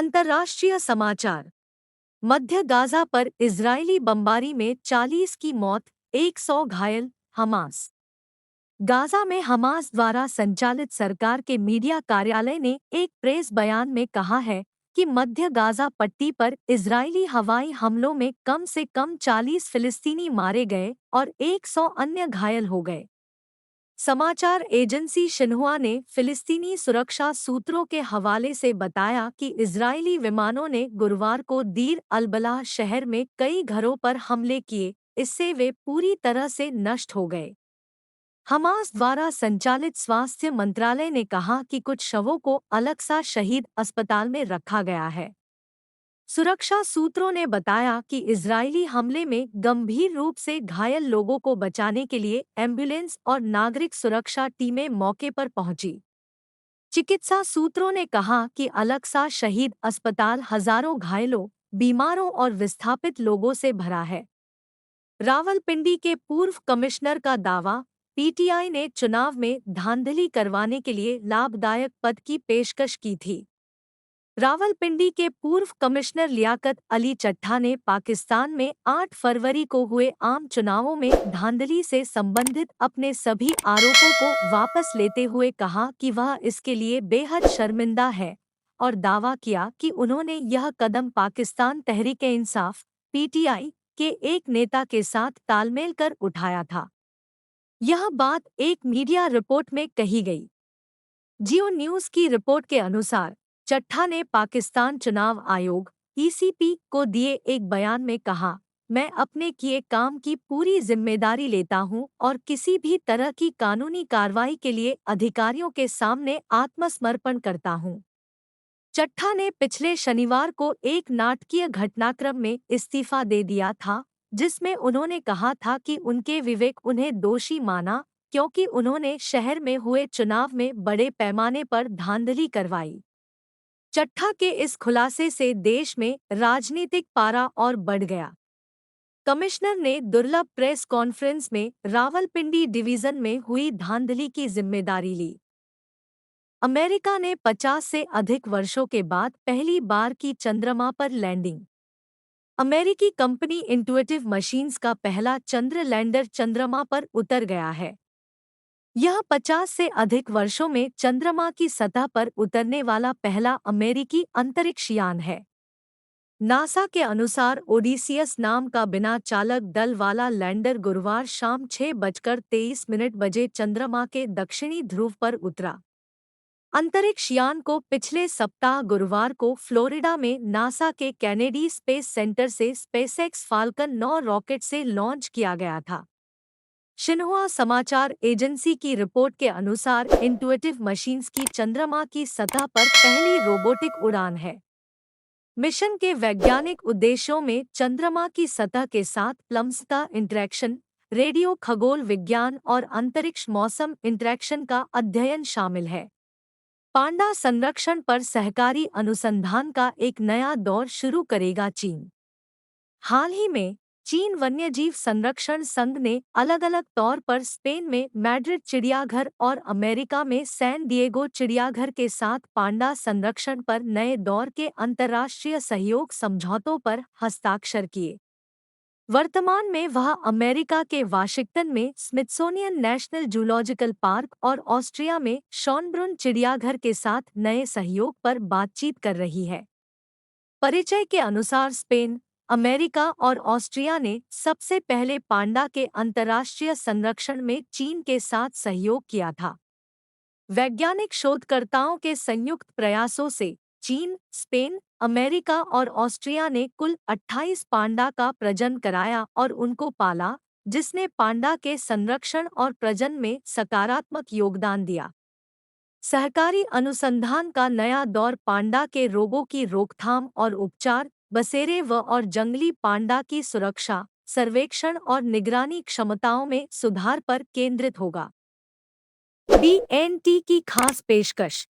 अंतर्राष्ट्रीय समाचार। मध्य गाजा पर इजरायली बमबारी में 40 की मौत, 100 घायल। हमास। गाजा में हमास द्वारा संचालित सरकार के मीडिया कार्यालय ने एक प्रेस बयान में कहा है कि मध्य गाजा पट्टी पर इजरायली हवाई हमलों में कम से कम 40 फिलिस्तीनी मारे गए और 100 अन्य घायल हो गए। समाचार एजेंसी शिन्हुआ ने फिलिस्तीनी सुरक्षा सूत्रों के हवाले से बताया कि इजरायली विमानों ने गुरुवार को दीर अल-बलाह शहर में कई घरों पर हमले किए, इससे वे पूरी तरह से नष्ट हो गए। हमास द्वारा संचालित स्वास्थ्य मंत्रालय ने कहा कि कुछ शवों को अल-अक्सा शहीद अस्पताल में रखा गया है। सुरक्षा सूत्रों ने बताया कि इजरायली हमले में गंभीर रूप से घायल लोगों को बचाने के लिए एम्बुलेंस और नागरिक सुरक्षा टीमें मौके पर पहुंची। चिकित्सा सूत्रों ने कहा कि अल-अक्सा शहीद अस्पताल हजारों घायलों, बीमारों और विस्थापित लोगों से भरा है। रावलपिंडी के पूर्व कमिश्नर का दावा, पीटीआई ने चुनाव में धांधली करवाने के लिए लाभदायक पद की पेशकश की थी। रावलपिंडी के पूर्व कमिश्नर लियाकत अली चट्ठा ने पाकिस्तान में 8 फरवरी को हुए आम चुनावों में धांधली से संबंधित अपने सभी आरोपों को वापस लेते हुए कहा कि वह इसके लिए बेहद शर्मिंदा है और दावा किया कि उन्होंने यह कदम पाकिस्तान तहरीक-ए-इंसाफ (पीटीआई) के एक नेता के साथ तालमेल कर उठाया था। यह बात एक मीडिया रिपोर्ट में कही गई। जियो न्यूज़ की रिपोर्ट के अनुसार चट्ठा ने पाकिस्तान चुनाव आयोग (ईसीपी) को दिए एक बयान में कहा, मैं अपने किए काम की पूरी जिम्मेदारी लेता हूं और किसी भी तरह की कानूनी कार्रवाई के लिए अधिकारियों के सामने आत्मसमर्पण करता हूं। चट्ठा ने पिछले शनिवार को एक नाटकीय घटनाक्रम में इस्तीफा दे दिया था, जिसमें उन्होंने कहा था कि उनके विवेक उन्हें दोषी माना क्योंकि उन्होंने शहर में हुए चुनाव में बड़े पैमाने पर धांधली करवाई। चट्ठा के इस खुलासे से देश में राजनीतिक पारा और बढ़ गया। कमिश्नर ने दुर्लभ प्रेस कॉन्फ्रेंस में रावलपिंडी डिवीजन में हुई धांधली की जिम्मेदारी ली। अमेरिका ने 50 से अधिक वर्षों के बाद पहली बार की चंद्रमा पर लैंडिंग। अमेरिकी कंपनी इंट्यूटिव मशीन्स का पहला चंद्र लैंडर चंद्रमा पर उतर गया है। यह 50 से अधिक वर्षों में चंद्रमा की सतह पर उतरने वाला पहला अमेरिकी अंतरिक्ष यान है। नासा के अनुसार ओडिसियस नाम का बिना चालक दल वाला लैंडर गुरुवार शाम 6:23 बजे चंद्रमा के दक्षिणी ध्रुव पर उतरा। अंतरिक्ष यान को पिछले सप्ताह गुरुवार को फ्लोरिडा में नासा के कैनेडी स्पेस सेंटर से स्पेसएक्स फाल्कन 9 रॉकेट से लॉन्च किया गया था। शिन्हुआ समाचार एजेंसी की रिपोर्ट के अनुसार इंट्यूटिव मशीन्स की चंद्रमा की सतह पर पहली रोबोटिक उड़ान है। मिशन के वैज्ञानिक उद्देश्यों में चंद्रमा की सतह के साथ प्लम्सता इंटरैक्शन, रेडियो खगोल विज्ञान और अंतरिक्ष मौसम इंटरैक्शन का अध्ययन शामिल है। पांडा संरक्षण पर सहकारी अनुसंधान का एक नया दौर शुरू करेगा चीन। हाल ही में चीन वन्यजीव संरक्षण संघ ने अलग-अलग तौर पर स्पेन में मैड्रिड चिड़ियाघर और अमेरिका में सैन डिएगो चिड़ियाघर के साथ पांडा संरक्षण पर नए दौर के अंतर्राष्ट्रीय सहयोग समझौतों पर हस्ताक्षर किए। वर्तमान में वह अमेरिका के वाशिंगटन में स्मिथसोनियन नेशनल जूलॉजिकल पार्क और ऑस्ट्रिया में शॉनब्रुन चिड़ियाघर के साथ नए सहयोग पर बातचीत कर रही है। परिचय के अनुसार स्पेन, अमेरिका और ऑस्ट्रिया ने सबसे पहले पांडा के अंतर्राष्ट्रीय संरक्षण में चीन के साथ सहयोग किया था। वैज्ञानिक शोधकर्ताओं के संयुक्त प्रयासों से चीन, स्पेन, अमेरिका और ऑस्ट्रिया ने कुल 28 पांडा का प्रजनन कराया और उनको पाला, जिसने पांडा के संरक्षण और प्रजनन में सकारात्मक योगदान दिया। सहकारी अनुसंधान का नया दौर पांडा के रोगों की रोकथाम और उपचार, बसेरे और जंगली पांडा की सुरक्षा, सर्वेक्षण और निगरानी क्षमताओं में सुधार पर केंद्रित होगा। BNT की खास पेशकश।